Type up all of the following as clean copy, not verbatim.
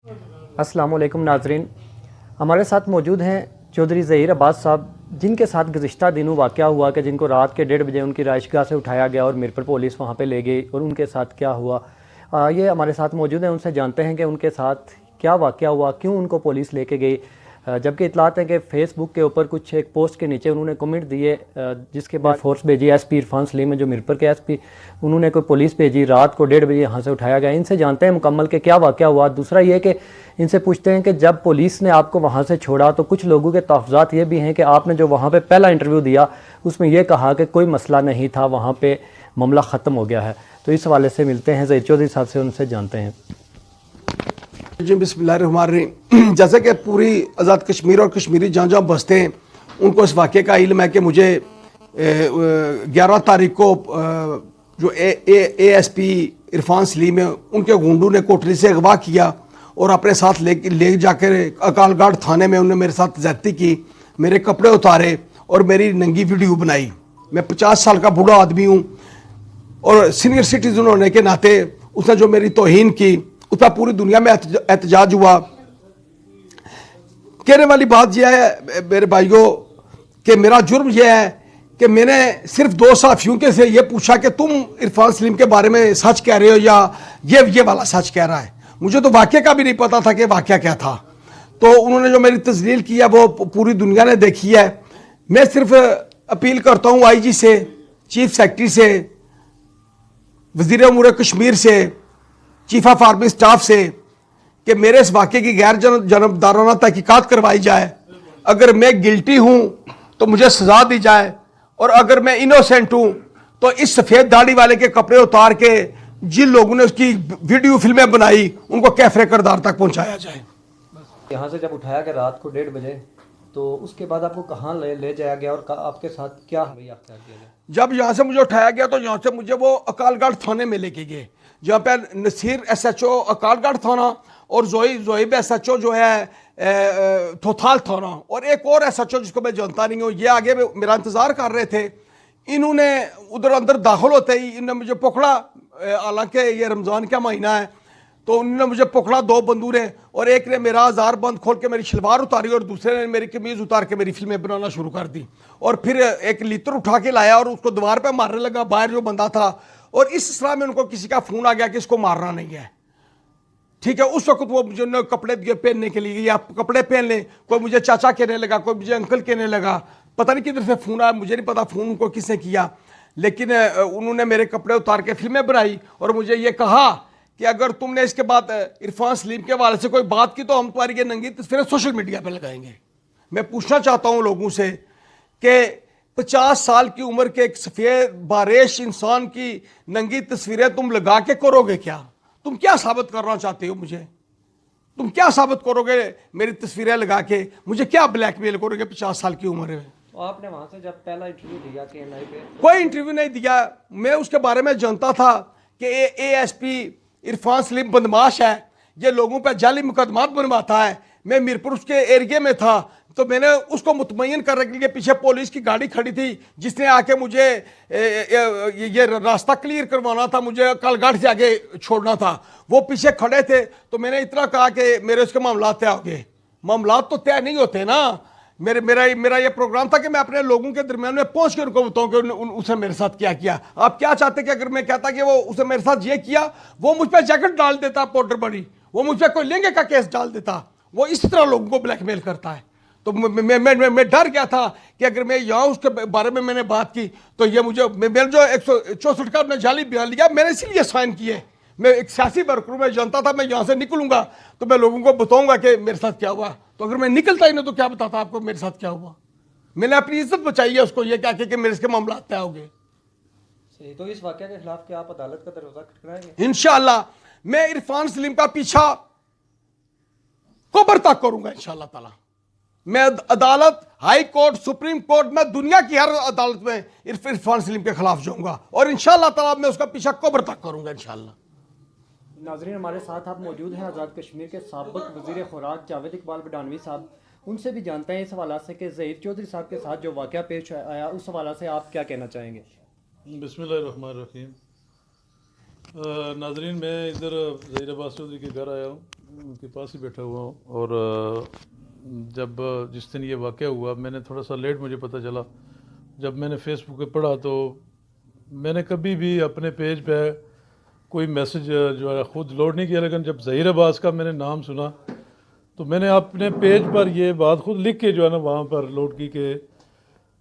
अस्सलाम वालेकुम नाजरीन, हमारे साथ मौजूद हैं चौधरी ज़हीर अब्बास साहब, जिनके साथ गुज़िश्ता दिनों वाक़या हुआ कि जिनको रात के 1:30 बजे उनकी रिहाइशगाह से उठाया गया और मीरपुर पुलिस वहाँ पे ले गई और उनके साथ क्या हुआ। ये हमारे साथ मौजूद हैं, उनसे जानते हैं कि उनके साथ क्या वाक़या हुआ, क्यों उनको पुलिस लेके गई। जबकि इतलात है कि फ़ेसबुक के ऊपर कुछ एक पोस्ट के नीचे उन्होंने कमेंट दिए, जिसके बाद फोर्स भेजी एसपी इरफान सलीम है जो मीरपुर के एसपी, उन्होंने कोई पुलिस भेजी, रात को 1:30 बजे यहाँ से उठाया गया। इनसे जानते हैं मुकम्मल के क्या वाक़या हुआ। दूसरा ये कि इनसे पूछते हैं कि जब पुलिस ने आपको वहाँ से छोड़ा तो कुछ लोगों के तहफ़्फ़ुज़ात ये भी हैं कि आपने जो वहाँ पे पहला इंटरव्यू दिया उसमें यह कहा कि कोई मसला नहीं था, वहाँ पे मामला ख़त्म हो गया है। तो इस हवाले से मिलते हैं ज़हीर चौधरी साहब से, उनसे जानते हैं। जी बिस्मिल्लाहिर्रहमानिर्रहीम। जैसे कि पूरी आज़ाद कश्मीर और कश्मीरी जहाँ जहाँ बसते हैं उनको इस वाक़े का इल्म है कि मुझे 11 तारीख को जो ASP इरफान सलीम है उनके गुंडों ने कोटली से अगवा किया और अपने साथ ले जाकर अकालगढ़ थाने में उन्होंने मेरे साथ ज़्यादती की, मेरे कपड़े उतारे और मेरी नंगी वीडियो बनाई। मैं 50 साल का बूढ़ा आदमी हूँ और सीनियर सिटीजन होने के नाते उसने जो मेरी तौहीन की उस पर पूरी दुनिया में एहतजाज हुआ। कहने वाली बात यह है मेरे भाइयों कि मेरा जुर्म यह है कि मैंने सिर्फ 2 सहाफ़ियों के से ये पूछा कि तुम इरफान सलीम के बारे में सच कह रहे हो या ये वाला सच कह रहा है। मुझे तो वाक़े का भी नहीं पता था कि वाक़या क्या था। तो उन्होंने जो मेरी तस्लील की है वो पूरी दुनिया ने देखी है। मैं सिर्फ अपील करता हूँ IG से, चीफ सेक्रेटरी से, वज़ीर उमूर कश्मीर से, चीफ ऑफ आर्मी स्टाफ से कि मेरे इस वाक़े की गैर जानबदाराना तहकीकात करवाई जाए। अगर मैं गिल्टी हूँ तो मुझे सजा दी जाए और अगर मैं इनोसेंट हूँ तो इस सफ़ेद दाढ़ी वाले के कपड़े उतार के जिन लोगों ने उसकी वीडियो फिल्में बनाई उनको कैफरे करदार तक पहुँचाया जाए। यहाँ से जब उठाया गया रात को 1:30 बजे तो उसके बाद आपको कहाँ ले जाया गया और आपके साथ क्या रवैया अख्तियार किया गया? जब यहाँ से मुझे उठाया गया तो यहाँ से मुझे वो अकालगढ़ थाने में लेके गए, जहाँ पे नसीर SHO अकालगढ़ थाना और जोहिब SHO जो है थोथाल थाना और एक और SHO जिसको मैं जानता नहीं हूँ, ये आगे मेरा इंतज़ार कर रहे थे। इन्होंने उधर अंदर दाखिल होते ही इन्होंने मुझे पकड़ा, हालांकि ये रमज़ान का महीना है, तो उन्होंने मुझे पकड़ा 2 बंदूक ने और एक ने मेरा आज़ार बंद खोल के मेरी शलवार उतारी और दूसरे ने मेरी कमीज़ उतार के मेरी फिल्में बनाना शुरू कर दी और फिर एक लीटर उठा के लाया और उसको दीवार पे मारने लगा बाहर जो बंदा था। और इस तरह में उनको किसी का फ़ोन आ गया कि इसको मारना नहीं है, ठीक है। उस वक्त वो मुझे कपड़े दिए पहनने के लिए, या कपड़े पहन लें, कोई मुझे चाचा कहने लगा, कोई मुझे अंकल कहने लगा, पता नहीं किधर से फ़ोन आया, मुझे नहीं पता फ़ोन उनको किसने किया। लेकिन उन्होंने मेरे कपड़े उतार के फिल्में बनाई और मुझे ये कहा कि अगर तुमने इसके बाद इरफान सलीम के हवाले से कोई बात की तो हम तुम्हारी ये नंगी तस्वीरें सोशल मीडिया पर लगाएंगे। मैं पूछना चाहता हूँ लोगों से कि 50 साल की उम्र के एक सफ़ेद बारेश इंसान की नंगी तस्वीरें तुम लगा के करोगे क्या? तुम क्या साबित करना चाहते हो मुझे? तुम क्या साबित करोगे मेरी तस्वीरें लगा के? मुझे क्या ब्लैकमेल करोगे 50 साल की उम्र में? तो आपने वहाँ से जब पहला इंटरव्यू दिया KNI पे, कोई इंटरव्यू नहीं दिया। मैं उसके बारे में जानता था कि ASP इरफान सलीम बदमाश है, ये लोगों पर जाली मुकदमात बनवाता है। मैं मीरपुर उसके एरिया में था तो मैंने उसको मुतमईन करने के लिए पीछे पुलिस की गाड़ी खड़ी थी जिसने आके मुझे ये रास्ता क्लियर करवाना था, मुझे अकालगढ़ से आगे छोड़ना था। वो पीछे खड़े थे तो मैंने इतना कहा कि मेरे उसके मामला तय हो गए। मामला तो तय नहीं होते ना। मेरा ये प्रोग्राम था कि मैं अपने लोगों के दरमियान में पहुंच के उनको बताऊं कि उसने मेरे साथ क्या किया। आप क्या चाहते कि अगर मैं कहता कि वो उसने मेरे साथ ये किया, वो मुझ पर जैकेट डाल देता पाउडर बड़ी, वो मुझ पर कोई लहंगे का केस डाल देता। वो इस तरह लोगों को ब्लैकमेल करता है। तो मैं डर गया था कि अगर मैं यहाँ उसके बारे में मैंने बात की तो ये मैंने जो 164 का अपने जाली बयान लिया मैंने इसीलिए साइन किए। मैं एक सियासी वर्कर में जानता था मैं यहाँ से निकलूंगा तो मैं लोगों को बताऊंगा कि मेरे साथ क्या हुआ। तो अगर मैं निकलता ही नहीं तो क्या बताता आपको मेरे साथ क्या हुआ? मैंने अपनी इज्जत बचाई है उसको ये क्या कि मेरे इसके मामला तय हो गए। तो इस वाक़या के खिलाफ क्या आप अदालत का दरवाजा खटखटाएंगे? इंशाअल्लाह मैं इरफान सलीम का पीछा कब्र तक करूंगा इंशाअल्लाह ताला। मैं अदालत, हाई कोर्ट, सुप्रीम कोर्ट, मैं दुनिया की हर अदालत में इरफान सलीम के खिलाफ जाऊंगा और इंशाअल्लाह ताला मैं उसका पीछा कब्र तक करूंगा इंशाअल्लाह। नाज़रीन, हमारे साथ आप मौजूद हैं आज़ाद कश्मीर के साबिक़ वज़ीर खुराक जावेद इकबाल बडानवी साहब, उनसे भी जानते हैं इस हवाला से कि ज़हीर चौधरी साहब के साथ जो वाक़या पेश आया उस हवाला से आप क्या कहना चाहेंगे? बिस्मिल्लाहिर्रहमानिर्रहीम। नाज़रीन, मैं इधर ज़हीर अब्बास चौधरी के घर आया हूँ। उनके पास ही बैठा हुआ हूँ। और जब जिस दिन ये वाक़या हुआ, मैंने थोड़ा सा लेट मुझे पता चला। जब मैंने फेसबुक पे पढ़ा तो मैंने कभी भी अपने पेज पे कोई मैसेज जो है ख़ुद लोड नहीं किया, लेकिन जब ज़हीर अब्बास का मैंने नाम सुना तो मैंने अपने पेज पर ये बात खुद लिख के जो है ना वहाँ पर लोड की कि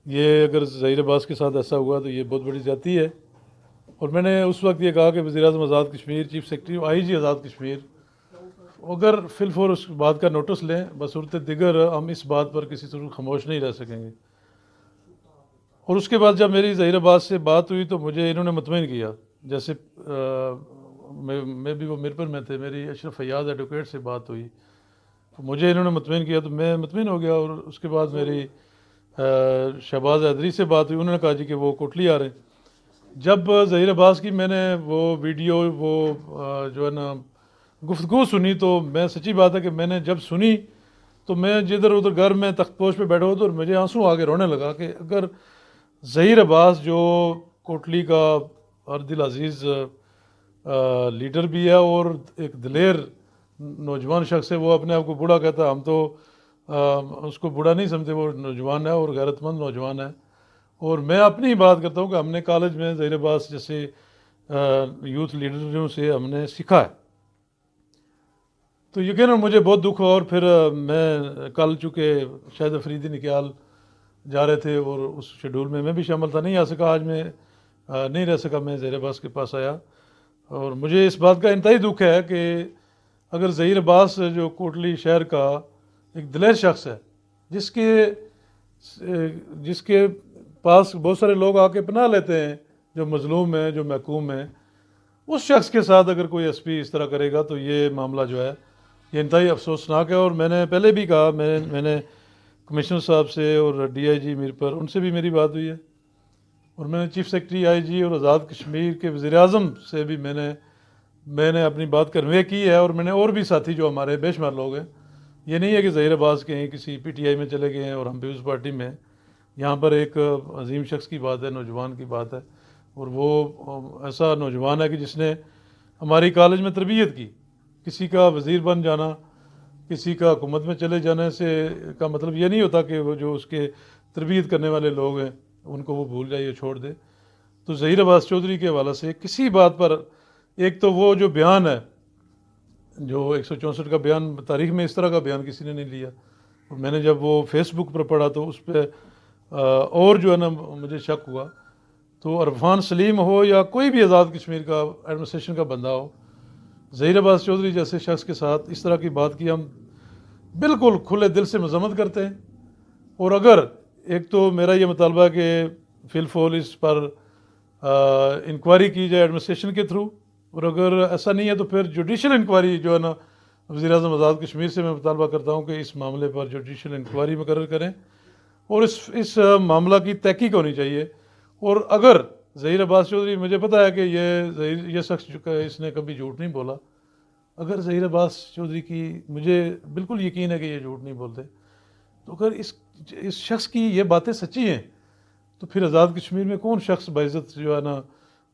ये अगर ज़हीर अब्बास के साथ ऐसा हुआ तो ये बहुत बड़ी ज़्यादती है। और मैंने उस वक्त ये कहा कि वज़ीर-ए-आज़म Azad Kashmir, chief secretary, IG Azad Kashmir अगर फिलफौर उस बात का नोटिस लें, बसूरत दिगर हम इस बात पर किसी तरह खामोश नहीं रह सकेंगे। और उसके बाद जब मेरी ज़हीर अब्बास से बात हुई तो मुझे इन्होंने मुतमईन किया। जैसे मैं भी वो मिरपुर में थे, मेरी अशरफ फैयाज़ एडवोकेट से बात हुई तो मुझे इन्होंने मुतमईन किया तो मैं मुतमईन हो गया। और उसके बाद मेरी शहबाज हैदरी से बात हुई, उन्होंने कहा जी कि वो कोटली आ रहे हैं। जब ज़हीर अब्बास की मैंने वो वीडियो वो जो है ना गुफ्तगू सुनी तो मैं सच्ची बात है कि मैंने जब सुनी तो मैं जिधर उधर घर में तख्तपोश पे बैठा हुआ तो मुझे आंसू आके रोने लगा कि अगर ज़हीर अब्बास जो कोटली का अर्दिल अजीज़ लीडर भी है और एक दिलेर नौजवान शख्स है, वो अपने आप को बूढ़ा कहता है, हम तो उसको बूढ़ा नहीं समझते, वो नौजवान है और गैरतमंद नौजवान है। और मैं अपनी ही बात करता हूँ कि हमने कॉलेज में ज़हीर अब्बास जैसे यूथ लीडरों से हमने सीखा है। तो यकीनन मुझे बहुत दुख हुआ। और फिर मैं कल चूँकि शायद अफरीदी निकाल जा रहे थे और उस शेड्यूल में मैं भी शामिल था, नहीं आ सका, आज मैं नहीं रह सका, मैं ज़हीर अब्बास के पास आया। और मुझे इस बात का इंतहाई दुख है कि अगर ज़हीर अब्बास जो कोटली शहर का एक दिलेर शख्स है, जिसके पास बहुत सारे लोग आके पनाह लेते हैं, जो मजलूम है, जो महकूम है, उस शख्स के साथ अगर कोई एसपी इस तरह करेगा तो ये मामला जो है ये इंतहाई अफसोसनाक है। और मैंने पहले भी कहा, मैंने कमिश्नर साहब से और डीआईजी मिरपुर उनसे भी मेरी बात हुई है। और मैंने चीफ सेक्रेटरी आईजी और आज़ाद कश्मीर के वज़ीर-ए-आज़म से भी मैंने अपनी बात कन्वे की है। और मैंने और भी साथी जो हमारे बेशुमार लोग हैं, ये नहीं है कि ज़हीर अब्बास कहीं किसी पीटीआई में चले गए हैं और हम भी उस पार्टी में हैं। यहाँ पर एक अजीम शख्स की बात है, नौजवान की बात है। और वो ऐसा नौजवान है कि जिसने हमारी कॉलेज में तरबियत की। किसी का वज़ीर बन जाना, किसी का हुकूमत में चले जाने से का मतलब ये नहीं होता कि वो जो उसके तरबियत करने वाले लोग हैं उनको वो भूल जाए या छोड़ दे। तो ज़हीर अब्बास चौधरी के हवाले से किसी बात पर, एक तो वो जो बयान है, जो 164 का बयान, तारीख में इस तरह का बयान किसी ने नहीं लिया। और मैंने जब वो फेसबुक पर पढ़ा तो उस पर और जो है ना मुझे शक हुआ। तो अरफान सलीम हो या कोई भी आज़ाद कश्मीर का एडमिनिस्ट्रेशन का बंदा हो, ज़हीर अब्बास चौधरी जैसे शख्स के साथ इस तरह की बात की हम बिल्कुल खुले दिल से मजम्मत करते हैं। और अगर एक तो मेरा ये मुतालबा है कि फिलफोल इस पर इंक्वायरी की जाए एडमिनिस्ट्रेशन के थ्रू, और अगर ऐसा नहीं है तो फिर जुडिशल इंक्वायरी जो है ना वज़ीर-ए-आज़म आज़ाद कश्मीर से मैं मुतालबा करता हूँ कि इस मामले पर जुडिशल इंक्वायरी मुकर्रर करें और इस मामला की तहकीक होनी चाहिए। और अगर ज़हीर अब्बास चौधरी, मुझे पता है कि ये शख्स इसने कभी झूठ नहीं बोला, अगर ज़हीर अब्बास चौधरी की, मुझे बिल्कुल यकीन है कि ये झूठ नहीं बोलते, तो अगर इस शख्स की ये बातें सच्ची हैं तो फिर आज़ाद कश्मीर में कौन शख्स बाइज़्ज़त जो है ना,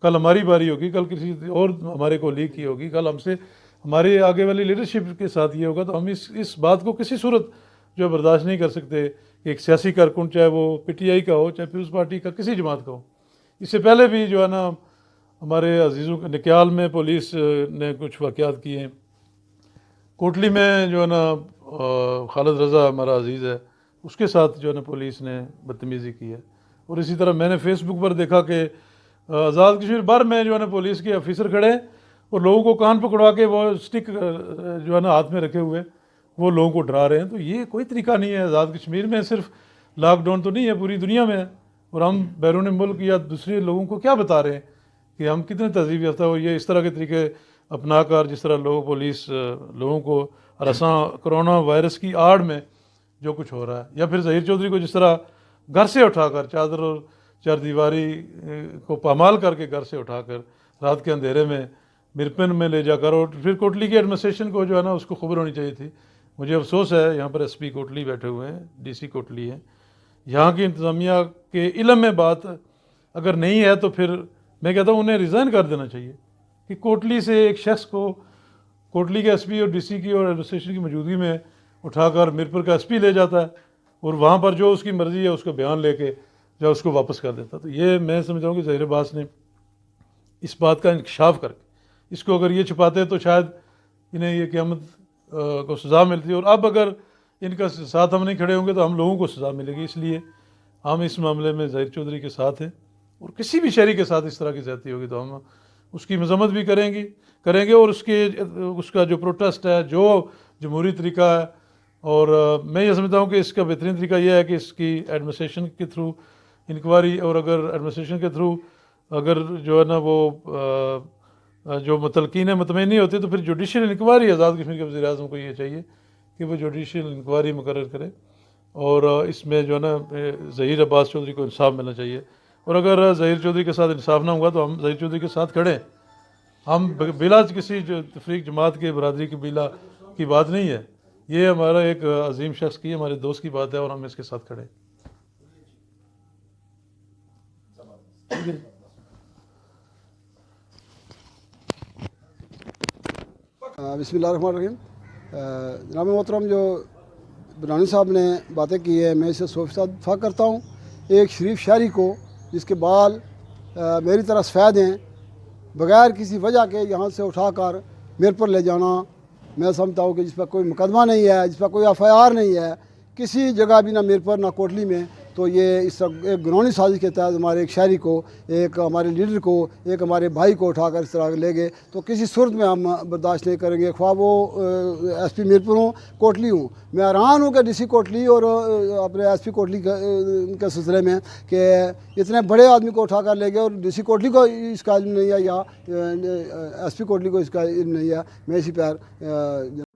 कल हमारी बारी होगी, कल किसी और हमारे कोलीग की होगी, कल हमसे हमारे आगे वाली लीडरशिप के साथ ये होगा। तो हम इस बात को किसी सूरत जो बर्दाश्त नहीं कर सकते कि एक सियासी कारकुन, चाहे वो पीटीआई का हो, चाहे पीपल्स पार्टी का, किसी जमात का हो। इससे पहले भी जो है ना हमारे अजीज़ों के निक्याल में पुलिस ने कुछ वाक़यात किए हैं। कोटली में जो है ना खालिद रज़ा हमारा अजीज़ है, उसके साथ जो है ना पुलिस ने बदतमीज़ी की है। और इसी तरह मैंने फेसबुक पर देखा कि आज़ाद कश्मीर भर में जो है ना पुलिस के ऑफिसर खड़े और लोगों को कान पकड़वा के वो स्टिक जो है ना हाथ में रखे हुए वो लोगों को डरा रहे हैं। तो ये कोई तरीका नहीं है। आज़ाद कश्मीर में सिर्फ लॉकडाउन तो नहीं है, पूरी दुनिया में है। और हम बैरून मुल्क या दूसरे लोगों को क्या बता रहे हैं कि हम कितने तहजीब याफ्ता हो। ये इस तरह के तरीके अपना कर, जिस तरह पुलिस लोगों को रसा कोरोना वायरस की आड़ में जो कुछ हो रहा है, या फिर ज़हीर चौधरी को जिस तरह घर से उठाकर चादर और चारदीवारी को पामाल करके घर से उठाकर रात के अंधेरे में मिरपन में ले जाकर, और फिर कोटली की एडमिनिस्ट्रेशन को जो है ना उसको खबर होनी चाहिए थी। मुझे अफसोस है यहाँ पर एसपी कोटली बैठे हुए हैं, डीसी कोटली हैं, यहाँ की इंतज़ामिया के इल्म में बात अगर नहीं है तो फिर मैं कहता हूँ उन्हें रिज़ाइन कर देना चाहिए कि कोटली से एक शख्स को कोटली के एसपी और डीसी की और एडमिनिस्ट्रेशन की मौजूदगी में उठाकर मीरपुर का एसपी ले जाता है और वहाँ पर जो उसकी मर्ज़ी है उसका बयान लेके जो उसको वापस कर देता। तो ये मैं समझ रहा हूँ कि ज़हीर अब्बास ने इस बात का इंकशाफ करके, इसको अगर ये छुपाते तो शायद इन्हें ये क़यामत को सज़ा मिलती। और अब अगर इनका साथ हम नहीं खड़े होंगे तो हम लोगों को सज़ा मिलेगी। इसलिए हम इस मामले में ज़हीर चौधरी के साथ हैं और किसी भी शहरी के साथ इस तरह की ज़्यादती होगी तो हम उसकी मजम्मत भी करेंगे और उसका जो प्रोटेस्ट है, जो जमहूरी तरीका है, और मैं ये समझता हूँ कि इसका बेहतरीन तरीका यह है कि इसकी एडमिनिस्ट्रेशन के थ्रू इंक्वायरी, और अगर एडमिनिस्ट्रेशन के थ्रू अगर जो है ना वो जो मुतलकीन मतमईन नहीं होती तो फिर जुडिशल इंक्वायरी आज़ाद कश्मीर के वज़ीर आज़म को ये चाहिए कि वो जुडिशल इंक्वायरी मुकर्रर करे और इसमें जो है ना ज़हीर अब्बास चौधरी को इंसाफ मिलना चाहिए। और अगर ज़हीर चौधरी के साथ इंसाफ ना हुआ तो हम ज़हीर चौधरी के साथ खड़े हैं। हम बिला किसी जो तफरीक जमात के बरदरी की बिला की बात नहीं है, ये हमारा एक अजीम शख्स की, हमारे दोस्त की बात है और हम इसके साथ खड़े हैं। बिस्मिल्लाहिर्रहमानिर्रहीम। जनाब मोहतरम, जो बनानी साहब ने बातें की है मैं इसे 100% इत्तफ़ाक़ करता हूँ। एक शरीफ शहरी को जिसके बाल मेरी तरह सफ़ेद हैं, बग़ैर किसी वजह के यहाँ से उठाकर मीरपुर ले जाना, मैं समझता हूँ कि जिस पर कोई मुकदमा नहीं है, जिस पर कोई FIR नहीं है किसी जगह भी, ना मीरपुर ना कोटली में, तो ये इस एक घिनौनी साजिश के तहत हमारे एक शहरी को, एक हमारे लीडर को, एक हमारे भाई को उठाकर इस तरह ले गए, तो किसी सूरत में हम बर्दाश्त नहीं करेंगे, ख्वाह वो SP मीरपुर हूँ, कोटली हूँ। मैं हैरान हूँ कि DC कोटली और अपने SP कोटली के सिलसिले में कि इतने बड़े आदमी को उठाकर ले गए और DC कोटली को इसका इल्म नहीं है या SP कोटली को इसका इल्म नहीं है। मैं इसी पर